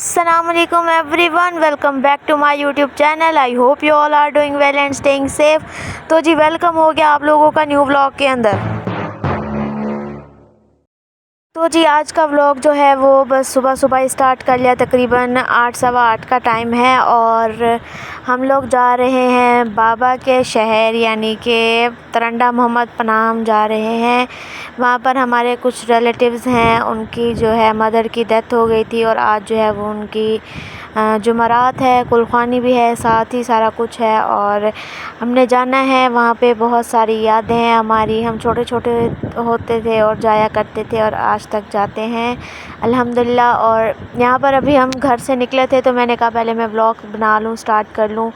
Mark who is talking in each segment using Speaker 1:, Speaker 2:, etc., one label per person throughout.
Speaker 1: Assalamualaikum everyone, welcome back to my YouTube channel. I hope you all are doing well and staying safe. तो जी welcome हो गया आप लोगों का न्यू व्लॉग के अंदर। तो जी आज का व्लॉग जो है वो बस सुबह सुबह स्टार्ट कर लिया, तकरीबन 8 सवा 8 का टाइम है और हम लोग जा रहे हैं बाबा के शहर यानी कि तरंडा मोहम्मद पनाह जा रहे हैं। वहाँ पर हमारे कुछ रिलेटिव्स हैं, उनकी जो है मदर की डेथ हो गई थी और आज जो है वो उनकी जुमरात है, कुलखानी भी है, साथ ही सारा कुछ है और हमने जाना है। वहाँ पे बहुत सारी यादें हैं हमारी, हम छोटे छोटे होते थे और जाया करते थे और आज तक जाते हैं अल्हम्दुलिल्लाह। और यहाँ पर अभी हम घर से निकले थे तो मैंने कहा पहले मैं व्लॉग बना लूँ, स्टार्ट कर लूँ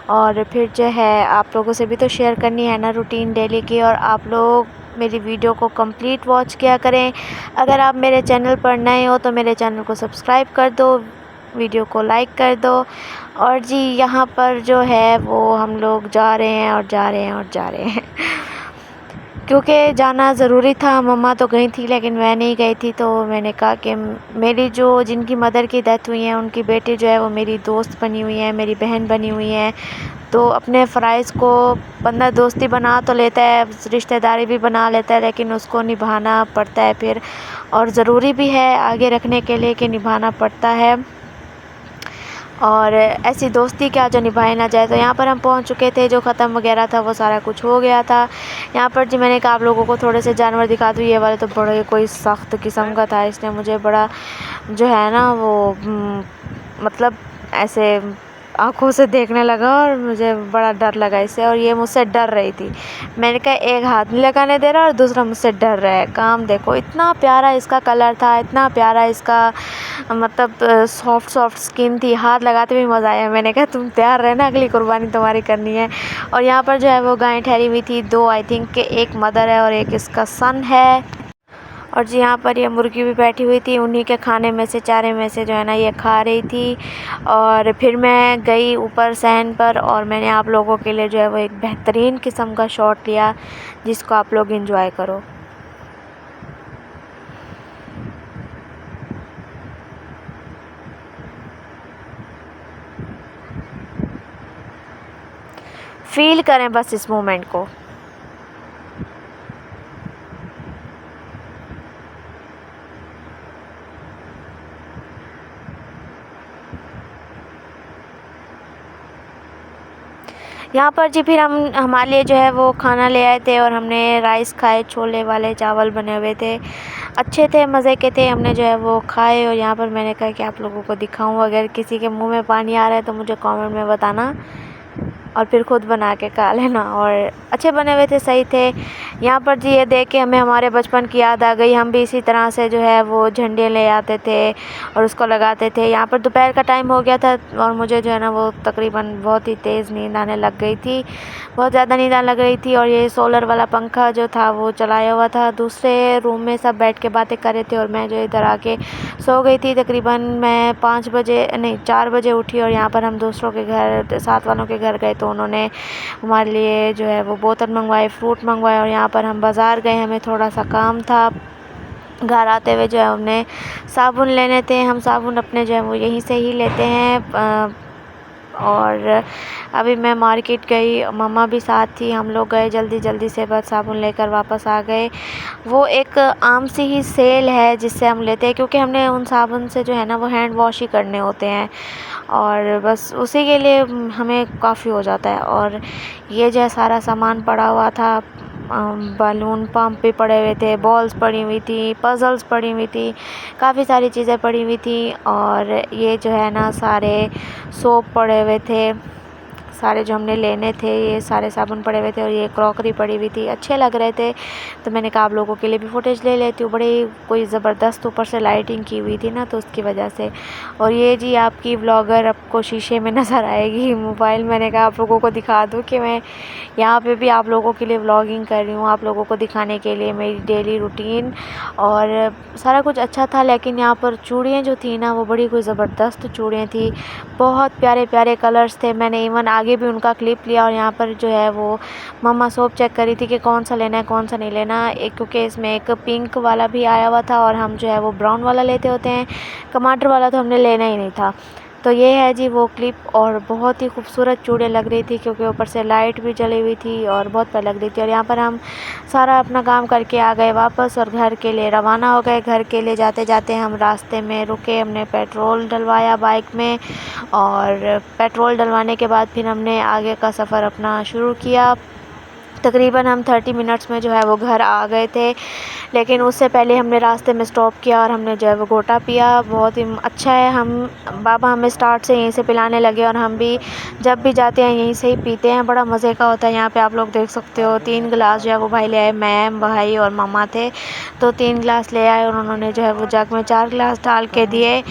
Speaker 1: और फिर जो है आप लोगों से भी तो शेयर करनी है ना रूटीन डेली की। और आप लोग मेरी वीडियो को कंप्लीट वॉच किया करें। अगर आप मेरे चैनल पर नए हो तो मेरे चैनल को सब्सक्राइब कर दो, वीडियो को लाइक कर दो। और जी यहाँ पर जो है वो हम लोग जा रहे हैं और जा रहे हैं और जा रहे हैं क्योंकि जाना ज़रूरी था। मम्मा तो गई थी लेकिन मैं नहीं गई थी, तो मैंने कहा कि मेरी जो जिनकी मदर की डेथ हुई है उनकी बेटी जो है वो मेरी दोस्त बनी हुई है, मेरी बहन बनी हुई है। तो अपने फ़राइज़ को बंदा दोस्ती बना तो लेता है, रिश्तेदारी भी बना लेता है, लेकिन उसको निभाना पड़ता है फिर, और ज़रूरी भी है आगे रखने के लिए कि निभाना पड़ता है। और ऐसी दोस्ती क्या जो निभाई ना जाए। तो यहाँ पर हम पहुँच चुके थे, जो ख़त्म वगैरह था वो सारा कुछ हो गया था। यहाँ पर जी मैंने कहा आप लोगों को थोड़े से जानवर दिखा दूँ। ये वाले तो बड़े कोई सख्त किस्म का था, इसने मुझे बड़ा जो है ना वो मतलब ऐसे आँखों से देखने लगा और मुझे बड़ा डर लगा इससे, और ये मुझसे डर रही थी। मैंने कहा एक हाथ नहीं लगाने दे रहा और दूसरा मुझसे डर रहा है। काम देखो, इतना प्यारा इसका कलर था, इतना प्यारा इसका मतलब सॉफ्ट सॉफ्ट स्किन थी, हाथ लगाते भी मज़ा आया। मैंने कहा तुम तैयार रहना, अगली कुर्बानी तुम्हारी करनी है। और यहाँ पर जो है वो गायें ठहरी हुई थी, दो आई थिंक के, एक मदर है और एक इसका सन है। और जी यहाँ पर ये मुर्गी भी बैठी हुई थी, उन्हीं के खाने में से, चारे में से जो है ना ये खा रही थी। और फिर मैं गई ऊपर सहन पर और मैंने आप लोगों के लिए जो है वो एक बेहतरीन किस्म का शॉट लिया जिसको आप लोग एंजॉय करो। फील करें बस इस मोमेंट को। यहाँ पर जी फिर हम हमारे लिए जो है वो खाना ले आए थे और हमने राइस खाए, छोले वाले चावल बने हुए थे, अच्छे थे, मज़े के थे। हमने जो है वो खाए और यहाँ पर मैंने कहा कि आप लोगों को दिखाऊं। अगर किसी के मुंह में पानी आ रहा है तो मुझे कमेंट में बताना और फिर ख़ुद बना के खा लेना। और अच्छे बने हुए थे, सही थे। यहाँ पर जी ये देख के हमें हमारे बचपन की याद आ गई। हम भी इसी तरह से जो है वो झंडे ले आते थे और उसको लगाते थे। यहाँ पर दोपहर का टाइम हो गया था और मुझे जो है ना वो तकरीबन बहुत ही तेज़ नींद आने लग गई थी, बहुत ज़्यादा नींद आने लग रही थी। और ये सोलर वाला पंखा जो था वो चलाया हुआ था, दूसरे रूम में सब बैठ के बातें कर रहे थे और मैं जो इधर आके सो गई थी। तकरीबन मैं 5 बजे नहीं 4 बजे उठी और यहाँ पर हम दूसरों के घर, साथ वालों के घर गए तो उन्होंने हमारे लिए जो है वो बोतल मंगवाए, फ्रूट मंगवाए। और यहाँ पर हम बाज़ार गए, हमें थोड़ा सा काम था। घर आते हुए जो है हमने साबुन लेने थे, हम साबुन अपने जो है वो यहीं से ही लेते हैं। और अभी मैं मार्केट गई, मम्मा भी साथ थी, हम लोग गए जल्दी जल्दी से, बस साबुन लेकर वापस आ गए। वो एक आम सी ही सेल है जिससे हम लेते हैं, क्योंकि हमने उन साबुन से जो है ना वो हैंड वॉश ही करने होते हैं और बस उसी के लिए हमें काफ़ी हो जाता है। और ये जो है सारा सामान पड़ा हुआ था, बलून पम्प भी पड़े हुए थे, बॉल्स पड़ी हुई थी, पज़ल्स पड़ी हुई थी, काफ़ी सारी चीज़ें पड़ी हुई थी। और ये जो है ना सारे सोप पड़े हुए थे, सारे जो हमने लेने थे, ये सारे साबुन पड़े हुए थे और ये क्रॉकरी पड़ी हुई थी, अच्छे लग रहे थे। तो मैंने कहा आप लोगों के लिए भी फुटेज ले लेती हूँ। बड़ी कोई ज़बरदस्त ऊपर से लाइटिंग की हुई थी ना, तो उसकी वजह से। और ये जी आपकी व्लॉगर आपको शीशे में नज़र आएगी, मोबाइल। मैंने कहा आप लोगों को दिखा दूँ कि मैं यहाँ पे भी आप लोगों के लिए व्लॉगिंग कर रही हूँ, आप लोगों को दिखाने के लिए मेरी डेली रूटीन। और सारा कुछ अच्छा था, लेकिन यहाँ पर चूड़ियाँ जो थी ना वो बड़ी कोई ज़बरदस्त चूड़ियाँ थी, बहुत प्यारे प्यारे कलर्स थे। मैंने इवन आगे आगे भी उनका क्लिप लिया। और यहाँ पर जो है वो मम्मा सोप चेक करी थी कि कौन सा लेना है कौन सा नहीं लेना, एक क्योंकि इसमें एक पिंक वाला भी आया हुआ था और हम जो है वो ब्राउन वाला लेते होते हैं, टमाटर वाला तो हमने लेना ही नहीं था। तो ये है जी वो क्लिप, और बहुत ही खूबसूरत चूड़ियाँ लग रही थी क्योंकि ऊपर से लाइट भी जली हुई थी और बहुत प्यारी लग रही थी। और यहाँ पर हम सारा अपना काम करके आ गए वापस और घर के लिए रवाना हो गए। घर के लिए जाते जाते हम रास्ते में रुके, हमने पेट्रोल डलवाया बाइक में, और पेट्रोल डलवाने के बाद फिर हमने आगे का सफ़र अपना शुरू किया। तकरीबन हम 30 मिनट्स में जो है वो घर आ गए थे, लेकिन उससे पहले हमने रास्ते में स्टॉप किया और हमने जो है वो गोटा पिया। बहुत ही अच्छा है, हम बाबा हमें स्टार्ट से यहीं से पिलाने लगे और हम भी जब भी जाते हैं यहीं से ही पीते हैं, बड़ा मज़े का होता है। यहाँ पे आप लोग देख सकते हो 3 गिलास जो है वो भाई ले आए, मैं भाई और मम्मा थे तो 3 गिलास ले आए और उन्होंने जो है वो जग में 4 गिलास डाल के दिए,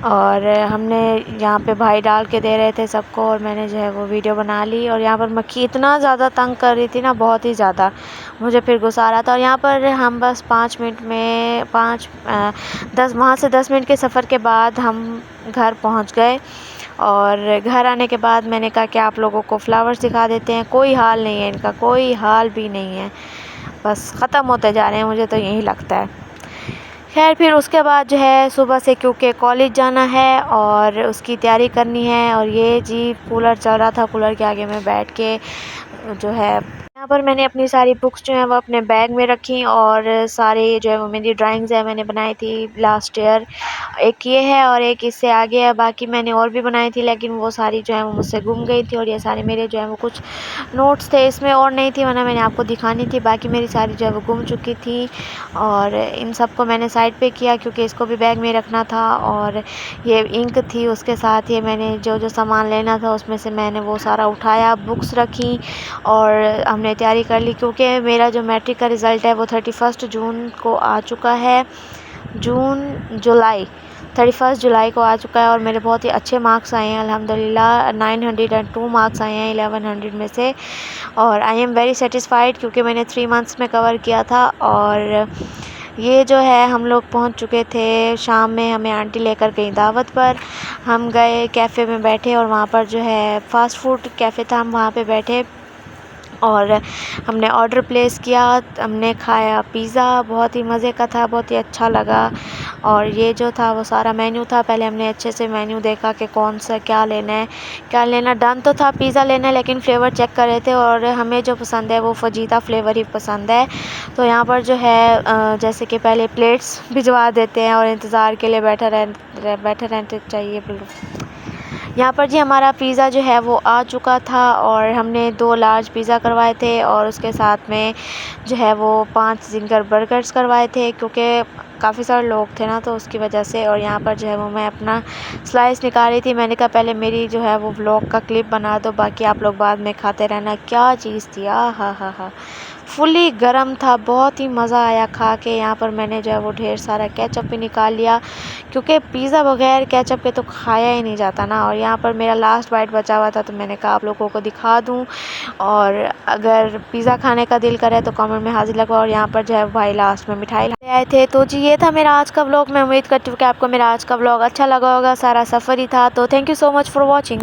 Speaker 1: और हमने यहाँ पे भाई डाल के दे रहे थे सबको, और मैंने जो है वो वीडियो बना ली। और यहाँ पर मक्खी इतना ज़्यादा तंग कर रही थी ना, बहुत ही ज़्यादा, मुझे फिर गुस्सा आ रहा था। और यहाँ पर हम बस 5 मिनट में 10 मिनट के सफ़र के बाद हम घर पहुँच गए। और घर आने के बाद मैंने कहा कि आप लोगों को फ्लावर्स दिखा देते हैं। कोई हाल नहीं है इनका, कोई हाल भी नहीं है, बस ख़त्म होते जा रहे हैं, मुझे तो यही लगता है। खैर फिर उसके बाद जो है सुबह से क्योंकि कॉलेज जाना है और उसकी तैयारी करनी है, और ये जी कूलर चल रहा था, कूलर के आगे में बैठ के जो है यहाँ पर मैंने अपनी सारी बुक्स जो है वो अपने बैग में रखी, और सारे जो है वो मेरी ड्राइंग्स है मैंने बनाई थी लास्ट ईयर, एक ये है और एक इससे आगे है, बाकी मैंने और भी बनाई थी लेकिन वो सारी जो है वो मुझसे गुम गई थी। और ये सारे मेरे जो है वो कुछ नोट्स थे, इसमें और नहीं थी वरना मैंने आपको दिखानी थी, बाकी मेरी सारी जो है वो गुम चुकी थी। और इन सबको मैंने साइड पे किया क्योंकि इसको भी बैग में रखना था। और ये इंक थी, उसके साथ ये मैंने जो जो सामान लेना था उसमें से मैंने वो सारा उठाया, बुक्स रखी और हमने तैयारी कर ली क्योंकि मेरा जो मैट्रिक का रिज़ल्ट है वो 31 जून को आ चुका है, 31 जुलाई को आ चुका है। और मेरे बहुत ही अच्छे मार्क्स आए हैं अल्हम्दुलिल्लाह, 902 मार्क्स आए हैं 1100 में से, और आई एम वेरी सेटिस्फाइड क्योंकि मैंने 3 मंथ्स में कवर किया था। और ये जो है हम लोग पहुंच चुके थे, शाम में हमें आंटी लेकर गई दावत पर, हम गए कैफ़े में बैठे और वहाँ पर जो है फ़ास्ट फूड कैफ़े था, हम वहाँ पे बैठे और हमने ऑर्डर प्लेस किया, हमने खाया पिज़्ज़ा, बहुत ही मज़े का था, बहुत ही अच्छा लगा। और ये जो था वो सारा मेन्यू था, पहले हमने अच्छे से मेन्यू देखा कि कौन सा क्या लेना है, क्या लेना, डन तो था पिज़्ज़ा लेना है लेकिन फ्लेवर चेक कर रहे थे और हमें जो पसंद है वो फजीता फ्लेवर ही पसंद है। तो यहाँ पर जो है जैसे कि पहले प्लेट्स भिजवा देते हैं और इंतज़ार के लिए बैठे रहते चाहिए बिल्कुल। यहाँ पर जी हमारा पिज़्ज़ा जो है वो आ चुका था और हमने 2 लार्ज पिज़्ज़ा करवाए थे और उसके साथ में जो है वो 5 ज़िंगर बर्गर्स करवाए थे क्योंकि काफ़ी सारे लोग थे ना तो उसकी वजह से। और यहाँ पर जो है वो मैं अपना स्लाइस निकाल रही थी, मैंने कहा पहले मेरी जो है वो व्लॉग का क्लिप बना दो, बाकी आप लोग बाद में खाते रहना। क्या चीज़ थी, हा फुली गर्म था, बहुत ही मज़ा आया खा के। यहाँ पर मैंने जो है वो ढेर सारा केचप भी निकाल लिया क्योंकि पिज़्ज़ा बगैर केचप के तो खाया ही नहीं जाता ना। और यहाँ पर मेरा लास्ट बाइट बचा हुआ था तो मैंने कहा आप लोगों को दिखा दूँ, और अगर पिज़्ज़ा खाने का दिल करे तो कमेंट में हाजिर लगवाओ। और यहाँ पर जो है भाई लास्ट में मिठाई ले आए थे। तो जी ये था मेरा आज का व्लॉग, मैं उम्मीद करती हूँ कि आपको मेरा आज का व्लॉग अच्छा लगा होगा, सारा सफ़र ही था। तो thank you so much for watching.